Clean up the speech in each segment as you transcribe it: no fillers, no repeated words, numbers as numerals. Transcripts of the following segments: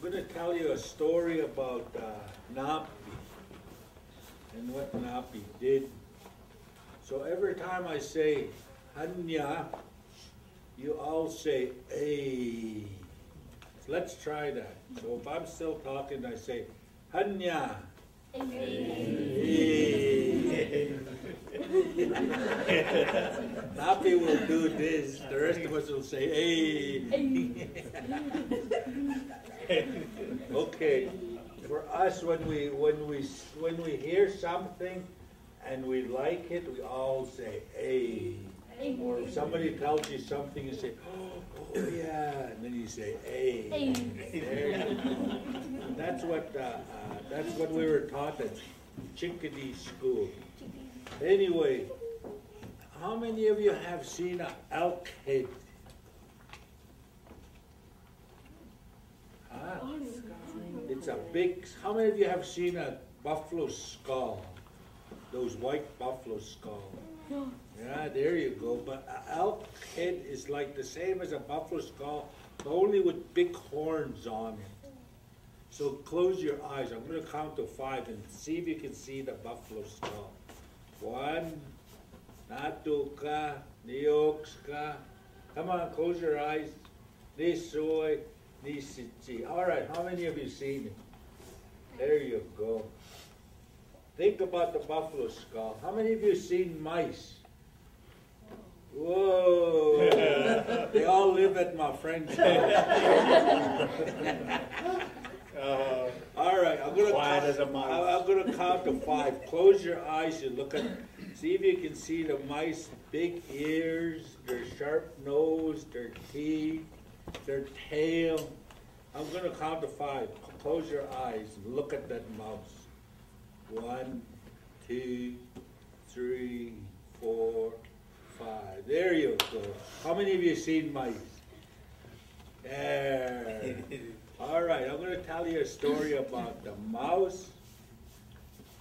going to tell you a story about Napi and what Napi did. So every time I say Hanya, you all say Ay. So let's try that. So if I'm still talking, I say Hanya. Napi will do this. The rest of us will say Ay. Okay. For us, when we hear something and we like it, we all say Ay. Or if somebody tells you something, you say, oh yeah, and then you say Ay. That's what we were taught at Chickadee School. Anyway, how many of you have seen an elk head? Huh? It's a big. How many of you have seen a buffalo skull? Those white buffalo skulls. Yeah, there you go. But an elk head is like the same as a buffalo skull, but only with big horns on it. So close your eyes. I'm going to count to 5 and see if you can see the buffalo skull. 1, Natuka, Niokska. Come on, close your eyes. Nisoy, Nisichi. All right, how many of you seen it? There you go. Think about the buffalo skull. How many of you seen mice? Whoa! They all live at my friend's house. All right, I'm gonna count to 5. Close your eyes and look at. See if you can see the mice. Big ears, their sharp nose, their teeth, their tail. I'm gonna count to 5. Close your eyes and look at that mouse. 1, 2, 3, 4, 5. There you go. How many of you seen mice? There. All right, I'm going to tell you a story about the mouse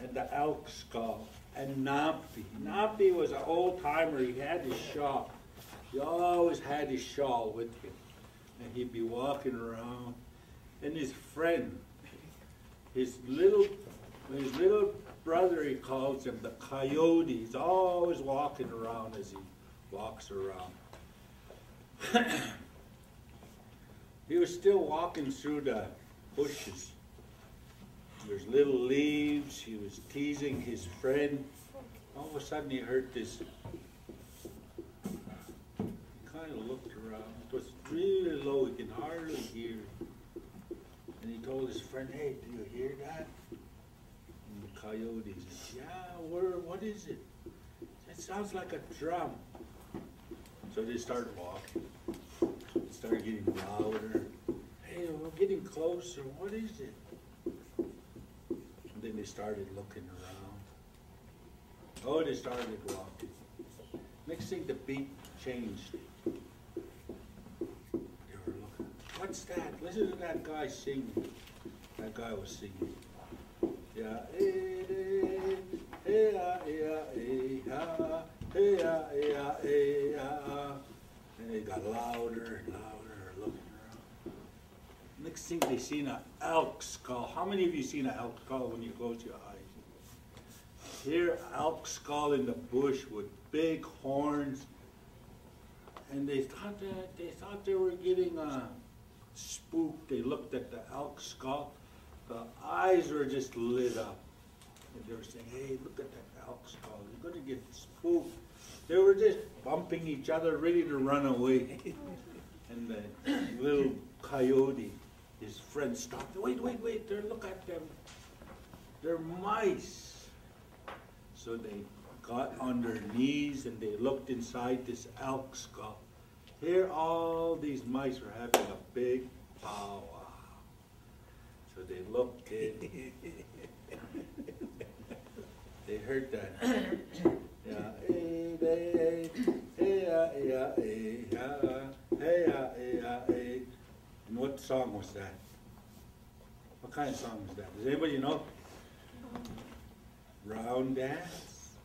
and the elk skull and Napi. Napi was an old timer. He had his shawl. He always had his shawl with him. And he'd be walking around. And his friend, his little brother, he calls him the coyote. He's always walking around as he walks around. He was still walking through the bushes. There's little leaves. He was teasing his friend. All of a sudden he heard this. He kind of looked around. It was really low. He could hardly hear. And he told his friend, hey, do you hear that? And the coyote said, yeah, what is it? It sounds like a drum. So they started walking. It started getting louder. Hey, we're getting closer. What is it? And then they started looking around. Oh, they started walking. Next thing, the beat changed. They were looking. What's that? Listen to that guy singing. That guy was singing. Yeah, and it got louder and louder, looking around. Next thing, they seen an elk skull. How many of you seen an elk skull when you close your eyes? Here, elk skull in the bush with big horns, and they thought they were getting spooked. They looked at the elk skull. The eyes were just lit up. And they were saying, hey, look at that elk skull. You're going to get spooked. They were just bumping each other, ready to run away. And the little coyote, his friend, stopped. Wait, look at them. They're mice. So they got on their knees and they looked inside this elk skull. Here all these mice were having a big powwow. So they looked in. They heard that. Yeah, and what song was that? What kind of song was that? Does anybody know? Round dance?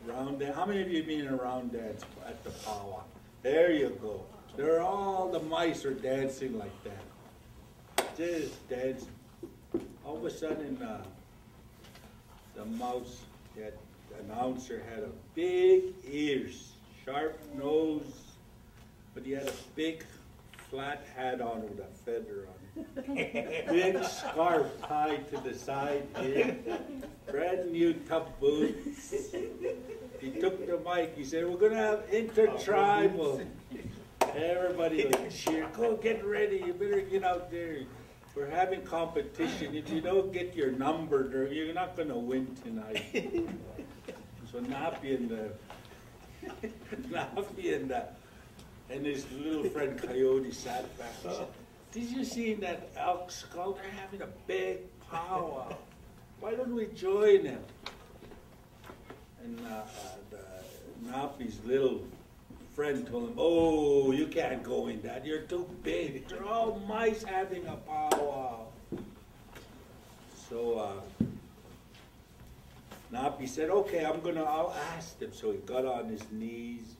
Round dance. How many of you have been in a round dance at the powwow? There you go. The mice are dancing like that. this dance. All of a sudden, the mouse, that announcer, had a big ears, sharp nose, but he had a big flat hat on with a feather on it. Big scarf tied to the side here, brand new top boots. He took the mic, he said, we're going to have intertribal. Everybody would cheer, go get ready, you better get out there. We're having competition. If you don't get your number, you're not going to win tonight. So Nappy and his little friend Coyote sat back. He said, did you see that elk skull? They're having a big powwow. Why don't we join them? And Nappy's little friend told him, oh, you can't go in that. You're too big. They're all mice having a powwow. So Nappy said, okay, I'll ask them. So he got on his knees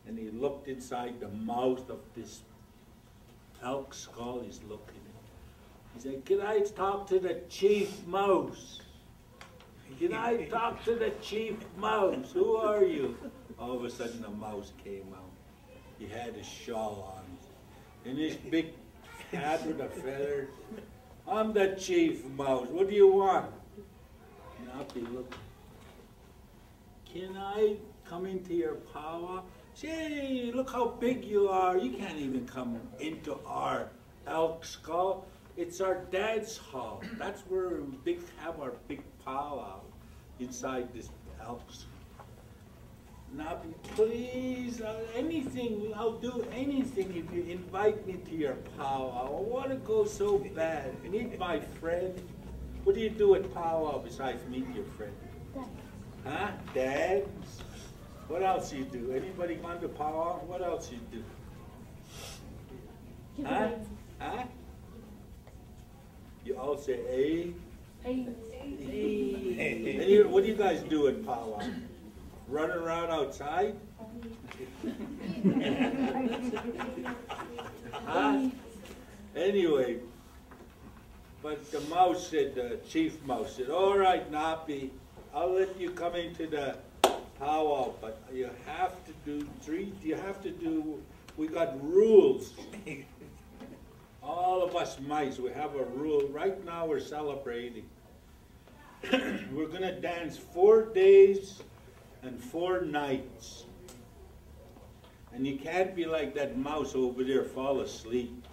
and he looked inside the mouth of this elk skull. He's looking. He said, can I talk to the chief mouse? Can I talk to the chief mouse? Who are you? All of a sudden, a mouse came out. He had his shawl on, and his big hat with a feather. I'm the chief mouse. What do you want? Nappy looked. Can I come into your powwow? Say, look how big you are. You can't even come into our elk skull. It's our dance hall. That's where we have our big powwow inside this elk skull. Nappy, please, anything, I'll do anything if you invite me to your powwow. I want to go so bad. Meet my friend. What do you do at powwow besides meet your friend? Huh? Dance? What else you do? Anybody gone to powwow? What else you do? Huh? Huh? You all say, hey? Hey. Hey. What do you guys do at powwow? Running around outside? Huh? Anyway, but the mouse said, the chief mouse said, all right, Nappy, I'll let you come into the powwow, but you have to do we got rules. All of us mice, we have a rule. Right now we're celebrating. We're going to dance 4 days and 4 nights. And you can't be like that mouse over there, fall asleep.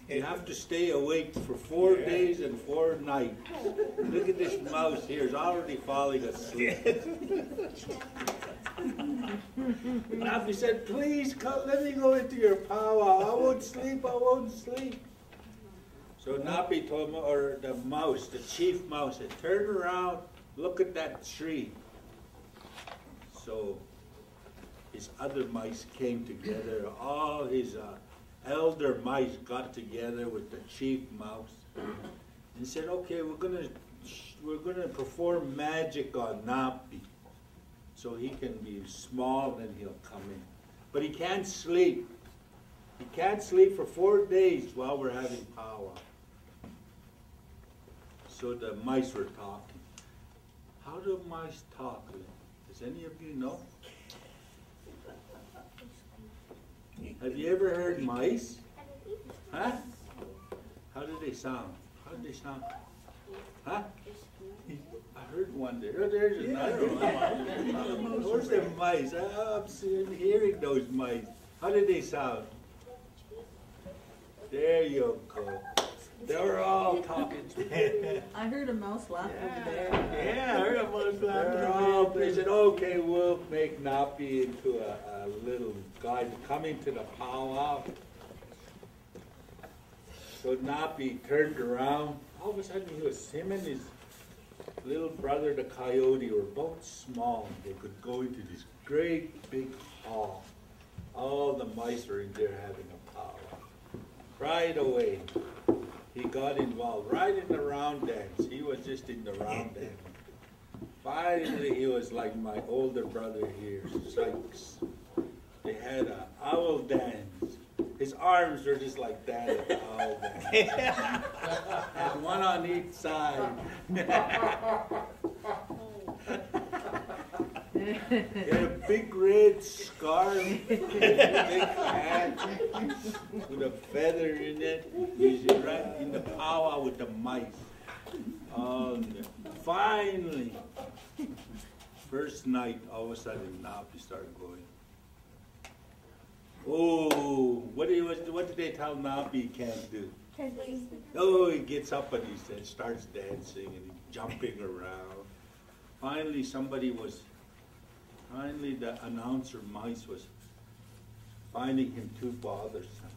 You have to stay awake for 4 days and 4 nights. Look at this mouse here, it's already falling asleep. Nappy said, please come, let me go into your powwow. I won't sleep, I won't sleep. So Nappy told me, or the mouse, the chief mouse said, turn around, look at that tree. So his other mice came together, all his elder mice got together with the chief mouse and said, okay, we're gonna perform magic on Nappy so he can be small and he'll come in. But he can't sleep. He can't sleep for 4 days while we're having powwow. So the mice were talking. How do mice talk? Does any of you know? Have you ever heard mice? Huh? How do they sound? How do they sound? Huh? I heard one there. Oh, there's another one. Where's the mice? I'm hearing those mice. How do they sound? There you go. They were all talking. I heard a mouse laugh over there. Yeah, I heard a mouse laugh. They said, okay, we'll make Nappy into a little guy coming to the powwow. So Nappy turned around. All of a sudden, him and his little brother, the Coyote, were both small. They could go into this great big hall. All the mice were in there having a powwow. Right away, he got involved right in the round dance. He was just in the round dance. Finally, he was like my older brother here, Sykes. They had an owl dance. His arms were just like that. Oh, man. And one on each side. He had a big red scarf, big hat, with a feather in it. He's right in the powwow with the mice. Finally, first night, all of a sudden, Napi started going. Oh, what did they tell Napi he can't do? Oh, he gets up and he starts dancing and he's jumping around. Finally, the announcer mice was finding him too bothersome.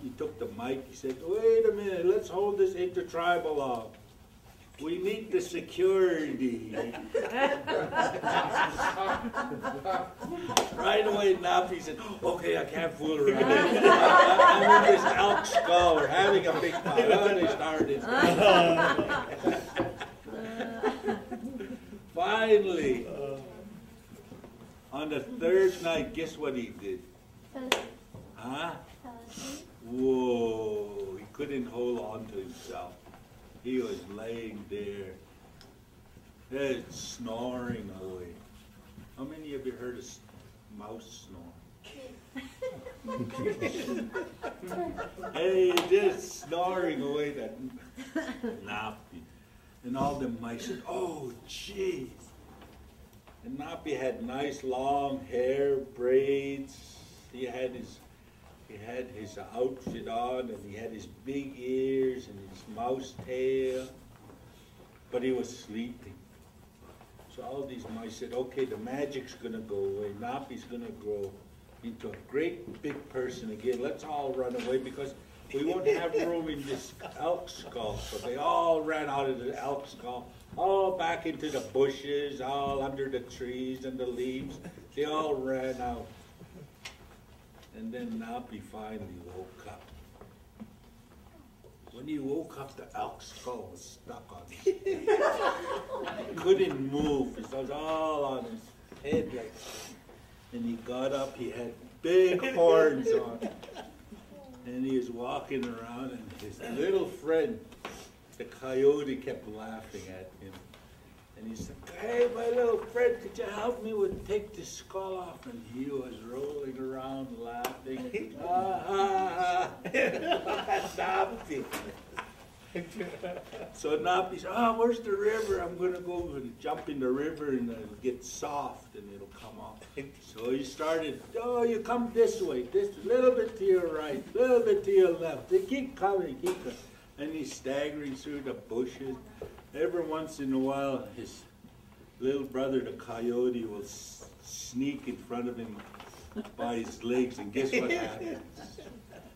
He took the mic, he said, wait a minute, let's hold this intertribal off. We need the security. Right away, Napi said, okay, I can't fool around. I'm in this elk skull, we're having a big fight. Oh, they started. Finally, on the third night, guess what he did? Huh? Whoa, he couldn't hold on to himself. He was laying there, snoring away. How many of you heard a mouse snore? Hey, just snoring away that Napi. And all the mice said, oh, jeez. And Napi had nice long hair, braids. He had his outfit on, and he had his big ears and his mouse tail. But he was sleeping. So all these mice said, okay, the magic's going to go away. Napi's going to grow into a great big person again. Let's all run away because we won't have room in this elk skull. So they all ran out of the elk skull, all back into the bushes, all under the trees and the leaves. They all ran out. And then Napi finally woke up. When he woke up, the elk skull was stuck on his head. He couldn't move. It was all on his head like that. And he got up, he had big horns on. And he was walking around, and his little friend, the coyote, kept laughing at him. And he said, hey, my little friend, could you help me take this skull off? And he was rolling around laughing. Napi. So Napi said, where's the river? I'm going to go and jump in the river and it'll get soft and it'll come off. So he started, you come this way, this little bit to your right, little bit to your left. They keep coming, And he's staggering through the bushes. Every once in a while, his little brother, the coyote, will sneak in front of him by his legs, and guess what happens?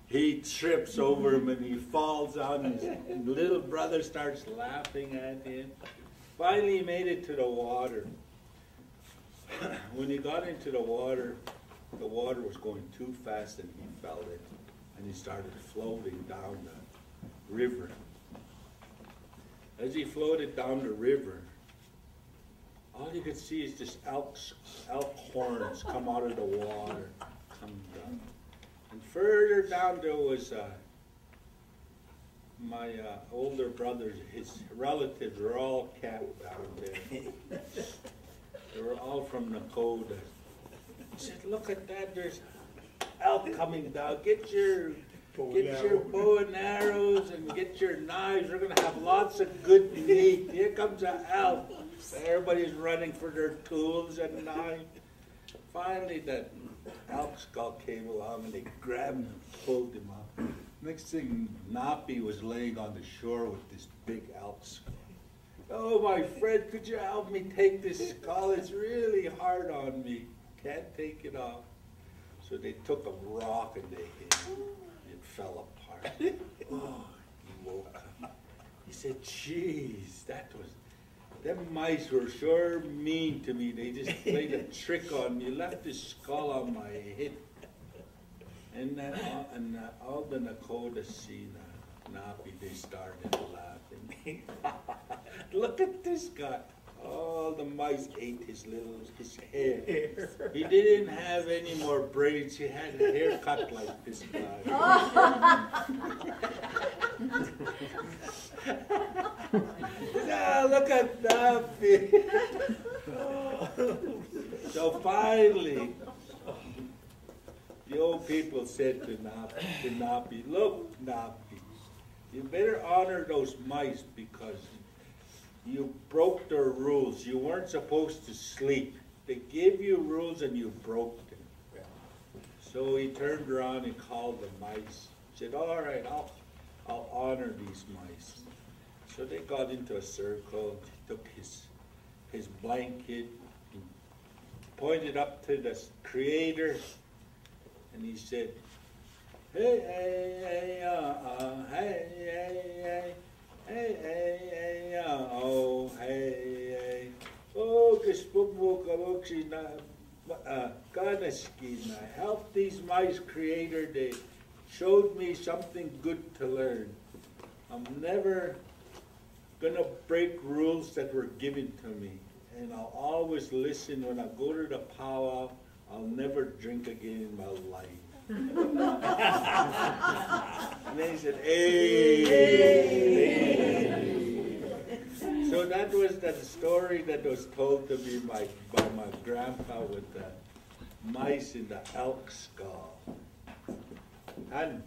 He trips over him and he falls on his little brother starts laughing at him. Finally, he made it to the water. When he got into the water was going too fast and he fell in, and he started floating down the river. As he floated down the river, all you could see is just elk horns come out of the water, come down. And further down there was my older brother, his relatives were all camped down there. They were all from Nakota. He said, look at that, there's elk coming down. Get your bow and arrows and get your knives. We're going to have lots of good meat. Here comes an elk. Everybody's running for their tools and knives. Finally, that elk skull came along and they grabbed him and pulled him up. Next thing, Napi was laying on the shore with this big elk skull. Oh, my friend, could you help me take this skull? It's really hard on me. Can't take it off. So they took a rock and they hit him. It fell apart. Oh, he woke up. He said, geez, them mice were sure mean to me. They just played a trick on me, left this skull on my head. And all the Nakota see Napi, they started laughing. Look at this guy. All the mice ate his hair. He didn't have any more braids. He had a haircut like this guy. Now look at Nappy. So finally, the old people said to Nappy, look, Nappy, you better honor those mice because you broke their rules. You weren't supposed to sleep. They gave you rules and you broke them. So he turned around and called the mice. He said, all right, I'll honor these mice. So they got into a circle. He took his blanket, he pointed up to the Creator, and he said, hey, hey, hey, hey, hey, hey, hey, hey, oh, hey, hey, oh, help these mice, Creator. They showed me something good to learn. I'm never gonna break rules that were given to me, and I'll always listen. When I go to the powwow, I'll never drink again in my life. And then he said, hey. So that was the story that was told to me by my grandpa with the mice in the elk skull. And